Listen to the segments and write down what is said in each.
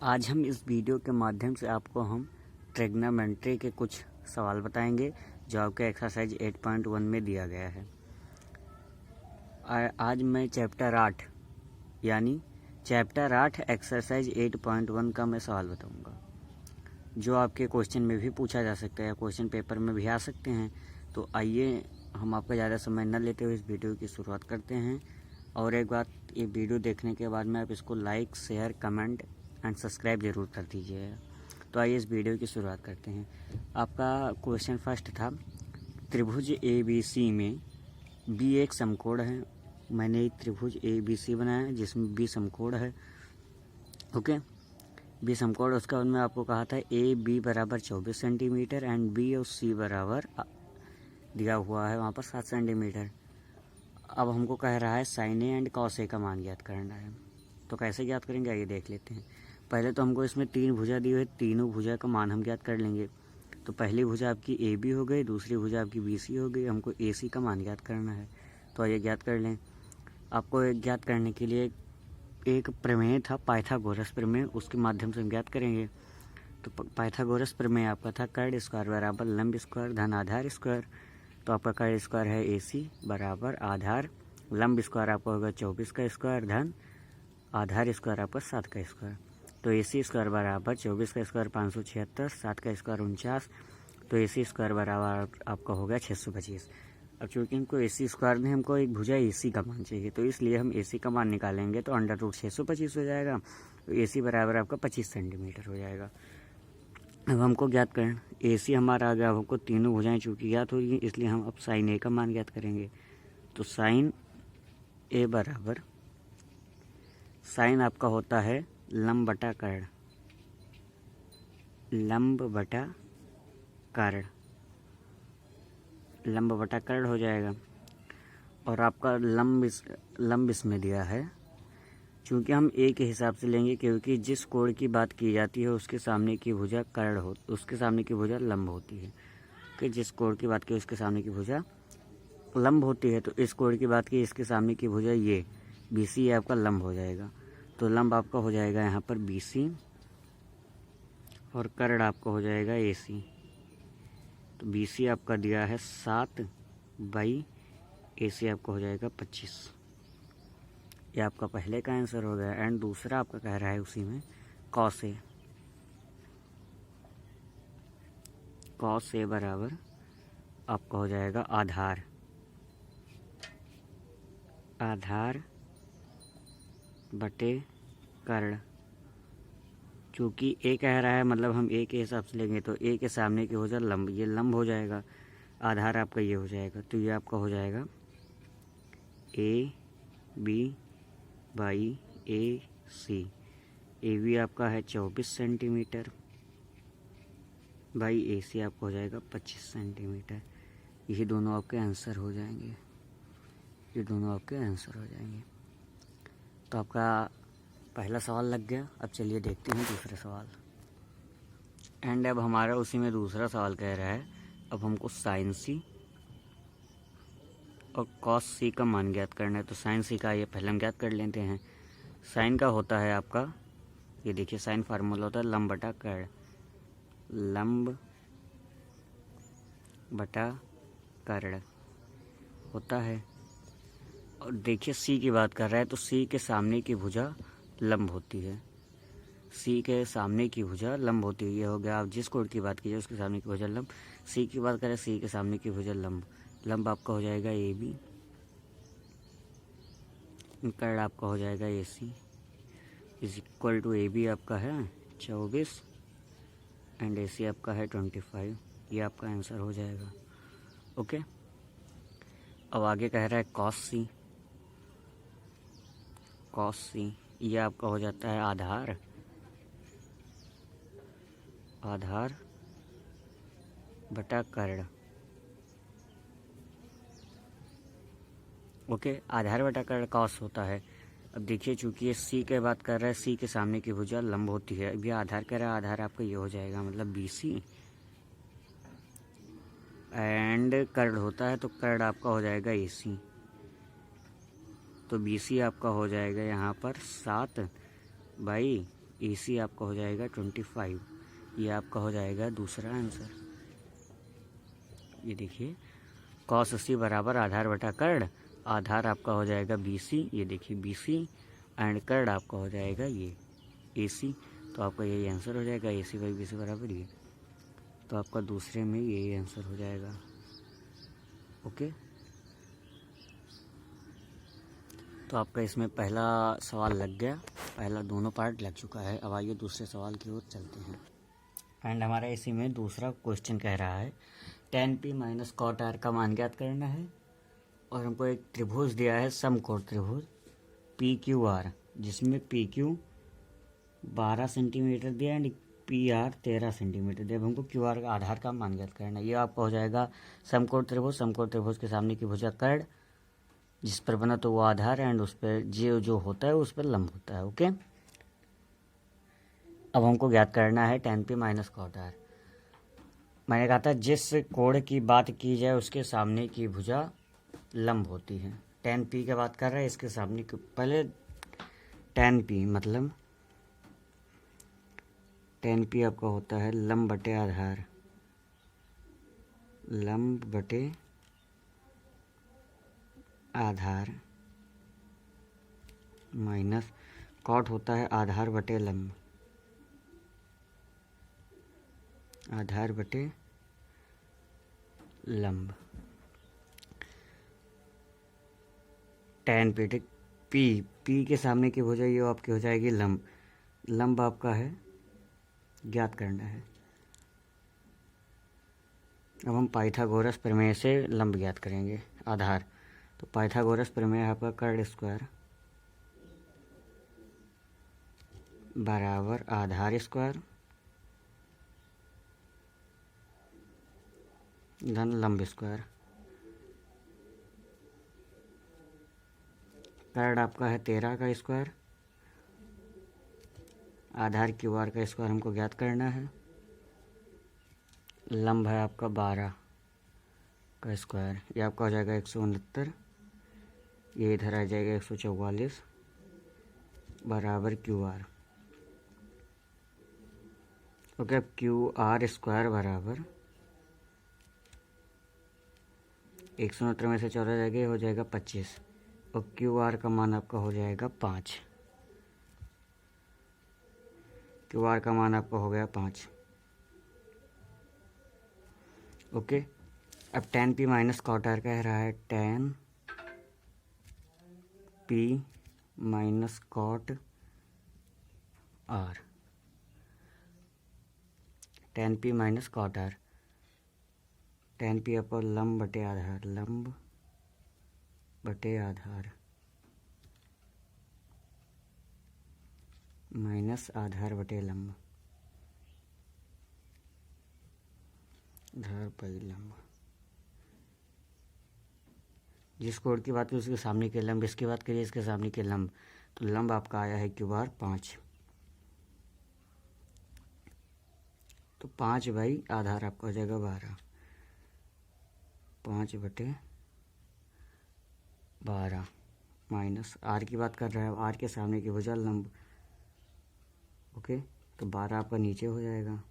आज हम इस वीडियो के माध्यम से आपको हम ट्रिग्नोमेट्री के कुछ सवाल बताएंगे जो आपके एक्सरसाइज 8.1 में दिया गया है। आज मैं चैप्टर 8 यानी चैप्टर 8 एक्सरसाइज 8.1 का मैं सवाल बताऊंगा जो आपके क्वेश्चन में भी पूछा जा सकता है, क्वेश्चन पेपर में भी आ सकते हैं। तो आइए हम आपका ज़्यादा समय न लेते हुए इस वीडियो की शुरुआत करते हैं। और एक बात, ये वीडियो देखने के बाद में आप इसको like, share, comment and subscribe ज़रूर कर दीजिएगा। तो आइए इस वीडियो की शुरुआत करते हैं। आपका क्वेश्चन फर्स्ट था, त्रिभुज ABC में बी एक समकोण है। मैंने एक त्रिभुज ABC बनाया जिसमें बी समकोण है। ओके, बी समकोण, उसका उनमें आपको कहा था AB बराबर 24 सेंटीमीटर एंड बी और C बराबर दिया हुआ है वहाँ पर 7 सेंटीमीटर। अब हमको कह रहा है sign A and cos A का मान ज्ञात करना है। तो कैसे ज्ञात करेंगे आइए देख लेते हैं। पहले तो हमको इसमें 3 भुजा दी हुई है, तीनों भुजा का मान हम ज्ञात कर लेंगे। तो पहली भुजा आपकी AB हो गई, दूसरी भुजा आपकी BC हो गई, हमको AC का मान ज्ञात करना है। तो आइए ज्ञात कर लें। आपको ज्ञात करने के लिए एक प्रमेय था, पाइथागोरस प्रमेय, उसके माध्यम से हम ज्ञात करेंगे। तो पाइथागोरस प्रमेय आपका था कर्ण स्क्वायर बराबर लंब स्क्वायर धन आधार स्क्वायर। तो आपका कर्ण स्क्वायर है AC बराबर आधार, लंब स्क्वायर आपका होगा 24 का स्क्वायर धन आधार स्क्वायर आपका 7 का स्क्वायर। तो AC स्क्वायर बराबर 24 का स्क्वायर 576, 7 का स्क्वायर 49। तो AC स्क्वायर बराबर आपका हो गया 625। अब चूँकि हमको AC स्क्वायर में हमको एक भुजा AC का मान चाहिए, तो इसलिए हम AC का मान निकालेंगे तो अंडर रूट 625 हो जाएगा। तो AC बराबर आपका 25 सेंटीमीटर हो जाएगा। अब हमको ज्ञात करें, AC हमारा आ गया। अब हमको तीनों भुजाएं चूँकि ज्ञात होगी, इसलिए हम अब साइन A का मान ज्ञात करेंगे। तो साइन A बराबर, साइन आपका होता है लंब बटा कर्ण, लंब बटा कर्ण, लंब बटा कर्ण हो जाएगा। और आपका लंब इसमें दिया है, चूँकि हम A के हिसाब से लेंगे क्योंकि जिस कोण की बात की जाती है उसके सामने की भुजा कर्ण हो, उसके सामने की भुजा लंब होती है। कि जिस कोण की बात की उसके सामने की भुजा लंब होती है। तो इस कोण की बात की, इसके सामने की भुजा ये BC आपका लंब हो जाएगा। तो लंब आपका हो जाएगा यहाँ पर BC और कर्ण आपका हो जाएगा AC। तो BC आपका दिया है 7 बाई AC आपका हो जाएगा 25। ये आपका पहले का आंसर हो गया। एंड दूसरा आपका कह रहा है उसी में कॉस ए, कॉस ए बराबर आपका हो जाएगा आधार, आधार बटे कर्ण। चूँकि A कह रहा है मतलब हम A के हिसाब से लेंगे, तो A के सामने की भुजा लंब, ये लंब हो जाएगा, आधार आपका ये हो जाएगा। तो ये आपका हो जाएगा AB बाई AC। AB आपका है 24 सेंटीमीटर बाई AC आपका हो जाएगा 25 सेंटीमीटर। ये दोनों आपके आंसर हो जाएंगे, ये दोनों आपके आंसर हो जाएंगे। तो आपका पहला सवाल लग गया। अब चलिए देखते हैं दूसरा सवाल। एंड अब हमारा उसी में दूसरा सवाल कह रहा है, अब हमको साइन C और कॉस C का मान ज्ञात करना है। तो साइन C का ये पहले हम ज्ञात कर लेते हैं। साइन का होता है आपका, ये देखिए साइन फार्मूला होता है लंब बटा कर्ण, लंब बटा कर्ण होता है। और देखिए C की बात कर रहा है, तो C के सामने की भुजा लंब होती है, C के सामने की भुजा लंब होती है। ये हो गया, आप जिस कोण की बात कीजिए उसके सामने की भुजा लंब। C की बात करें, C के सामने की भुजा लंब, लंब आपका हो जाएगा AB, कर्ण आपका हो जाएगा AC is equal to AB आपका है 24 एंड AC आपका है 25। ये आपका आंसर हो जाएगा। ओके, अब आगे कह रहा है कॉस C, कॉस C ये आपका हो जाता है आधार, आधार बटा कर्ण। ओके, आधार बटा कर्ण कॉस होता है। अब देखिए चूँकि ये C की बात कर रहा है, C के सामने की भुजा लंब होती है। अब ये आधार कह रहा है, आधार आपका ये हो जाएगा मतलब BC एंड कर्ण होता है, तो कर्ण आपका हो जाएगा AC। तो BC आपका हो जाएगा यहाँ पर 7 बाई AC आपका हो जाएगा 25। ये आपका हो जाएगा दूसरा आंसर। ये देखिए cos 80 बराबर आधार बटा कर्ण, आधार आपका हो जाएगा BC, ये देखिए BC एंड कर्ण आपका हो जाएगा ये AC। तो आपका यही आंसर हो जाएगा AC बाई BC बराबर ये। तो आपका दूसरे में यही आंसर हो जाएगा। ओके, तो आपका इसमें पहला सवाल लग गया, पहला दोनों पार्ट लग चुका है। अब आइए दूसरे सवाल की ओर चलते हैं। एंड हमारा इसी में दूसरा क्वेश्चन कह रहा है tan p minus cot r का मान ज्ञात करना है। और हमको एक त्रिभुज दिया है समकोण त्रिभुज PQR, जिसमें PQ 12 सेंटीमीटर दिया एंड PR 13 सेंटीमीटर दिया। अब हमको QR का आधार का मान ज्ञात करना है। ये आपका हो जाएगा समकोण त्रिभुज के सामने की भुजा कर्ण, जिस पर बना तो वो आधार एंड उस पर जो होता है उस पर लंब होता है। ओके, अब हमको ज्ञात करना है tan p minus cot r। मैंने कहा था जिस कोण की बात की जाए उसके सामने की भुजा लंब होती है। tan p की बात कर रहा है, इसके सामने की पहले tan p मतलब tan p आपका होता है लंब बटे आधार, लंब बटे आधार माइनस cot होता है आधार बटे लंब, आधार बटे लंब। tan p के सामने की भुजा ये आपकी हो जाएगी लंब, लंब आपका है ज्ञात करना है। अब हम पाइथागोरस प्रमेय से लंब ज्ञात करेंगे आधार। तो पाइथागोरस प्रमेय आपका कर्ण स्क्वायर बराबर आधार स्क्वायर धन लंब स्क्वायर। कर्ण आपका है 13 का स्क्वायर, आधार QR का स्क्वायर हमको ज्ञात करना है, लंब है आपका 12 का स्क्वायर, ये आपका हो जाएगा 169, ये इधर आ जाएगा 144 बराबर QR। ओके, अब QR स्क्वायर बराबर 169 में से 14 जाएगा, हो जाएगा 25 और QR का मान आपका हो जाएगा 5। QR का मान आपका हो गया 5। ओके, अब tan p minus cot r कह रहा है tan p minus cot r, tan p minus cot r, tan p आपका लंब बटे आधार, लंब बटे आधार माइनस आधार बटे लंब, आधार बटे लंब। जिस कोण की बात की उसके सामने के लंब, इसकी बात करिए इसके सामने के लंब, तो लंब आपका आया है QR 5। तो 5 बाई आधार आपका हो जाएगा 12, 5 बटे 12 माइनस R की बात कर रहा है, R के सामने की भुजा लंब। ओके, तो 12 आपका नीचे हो जाएगा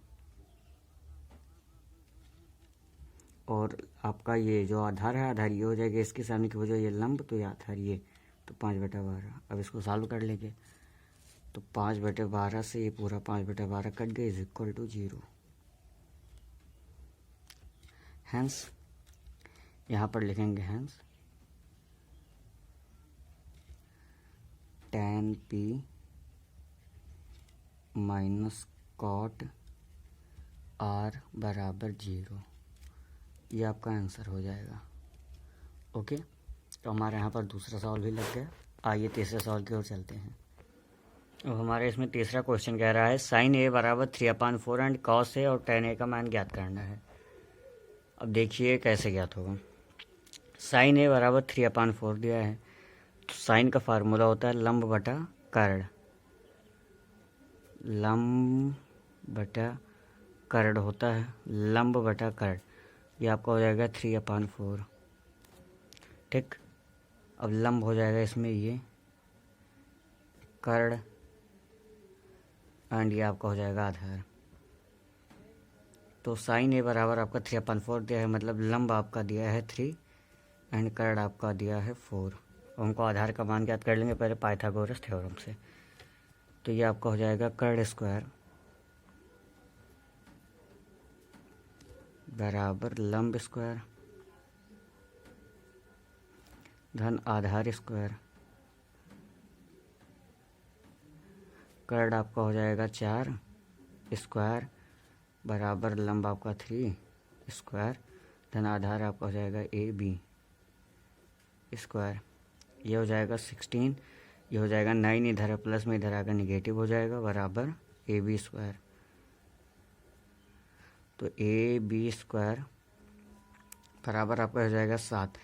और आपका ये जो आधार है, आधार ये हो जाएगा, इसके सामने की भुजा ये लंब, तो ये आधार ये, तो 5 बटा 12। अब इसको सॉल्व कर लेंगे, तो 5 बटे 12 से ये पूरा 5 बटे 12 कट गए, इज इक्वल टू 0। हैंस यहाँ पर लिखेंगे hence tan p minus cot r बराबर 0, ये आपका आंसर हो जाएगा। ओके, तो हमारे यहाँ पर दूसरा सवाल भी लग गया। आइए तीसरे सवाल की ओर चलते हैं। अब हमारे इसमें तीसरा क्वेश्चन कह रहा है sin a बराबर 3/4 एंड cos a और tan a का मान ज्ञात करना है। अब देखिए कैसे ज्ञात होगा। sin a बराबर 3/4 दिया है, तो साइन का फार्मूला होता है लंब बटा कर्ण, लंब बटा कर्ण होता है, लंब बटा कर्ण, ये आपका हो जाएगा 3/4। ठीक, अब लंब हो जाएगा इसमें ये कर्ण एंड ये आपका हो जाएगा आधार। तो साइन ए बराबर आपका 3/4 दिया है, मतलब लंब आपका दिया है 3 एंड कर्ड आपका दिया है 4। उनको आधार का मान ज्ञात कर लेंगे पहले पाइथागोरस थ्योरम से। तो ये आपका हो जाएगा कर्ड स्क्वायर बराबर लंब स्क्वायर धन आधार स्क्वायर। कर्ड आपका हो जाएगा 4 स्क्वायर बराबर लंब आपका 3 स्क्वायर धन आधार आपका हो जाएगा AB स्क्वायर। ये हो जाएगा 16, ये हो जाएगा 9 इधर है प्लस में, इधर आकर निगेटिव हो जाएगा बराबर AB स्क्वायर। तो AB स्क्वायर बराबर आपका हो जाएगा 7।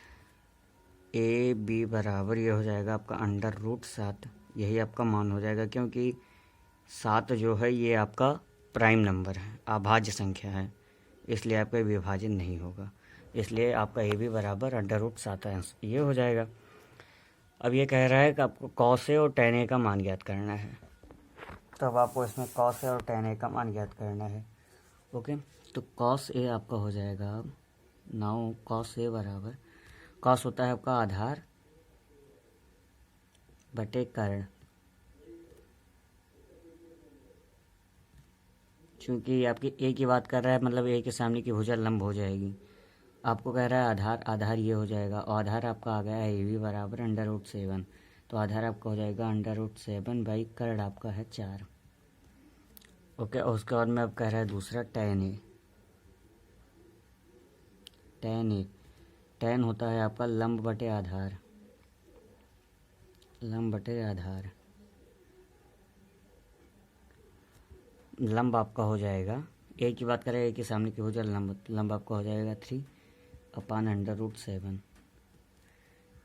AB बराबर ये हो जाएगा आपका √7। यही आपका मान हो जाएगा, क्योंकि 7 जो है ये आपका प्राइम नंबर है, अभाज्य संख्या है, इसलिए आपका विभाजन नहीं होगा। इसलिए आपका AB बराबर √7 ये हो जाएगा। अब ये कह रहा है कि आपको cos A और tan A का मान ज्ञात करना है। तो अब आपको इसमें cos A और tan A का मान ज्ञात करना है। ओके, तो cos A आपका हो जाएगा, नाउ cos A बराबर, cos होता है आपका आधार बटे कर्ण। चूँकि आपकी A की बात कर रहा है, मतलब A के सामने की भुजा लंब हो जाएगी। आपको कह रहा है आधार, आधार ये हो जाएगा, और आधार आपका आ गया है AB बराबर √7। तो आधार आपका हो जाएगा √7 बाई कर्ण आपका है 4। ओके, और उसके बाद में अब कह रहा है दूसरा tan A। tan A, tan होता है आपका लंब बटे आधार, लंब बटे आधार। लंब आपका हो जाएगा, A की बात करें, A के सामने की भुजा लंब आपका हो जाएगा 3/√7।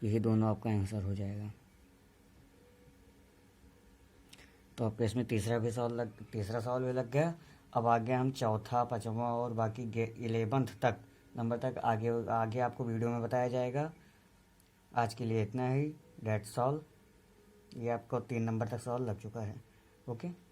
यही दोनों आपका आंसर हो जाएगा। तो आपको इसमें तीसरा सवाल भी लग गया। अब आगे हम चौथा, पाँचवा और बाकी 11th तक नंबर तक आगे आपको वीडियो में बताया जाएगा। आज के लिए इतना ही, डेट्स ऑल। ये आपको 3 नंबर तक सवाल लग चुका है। ओके।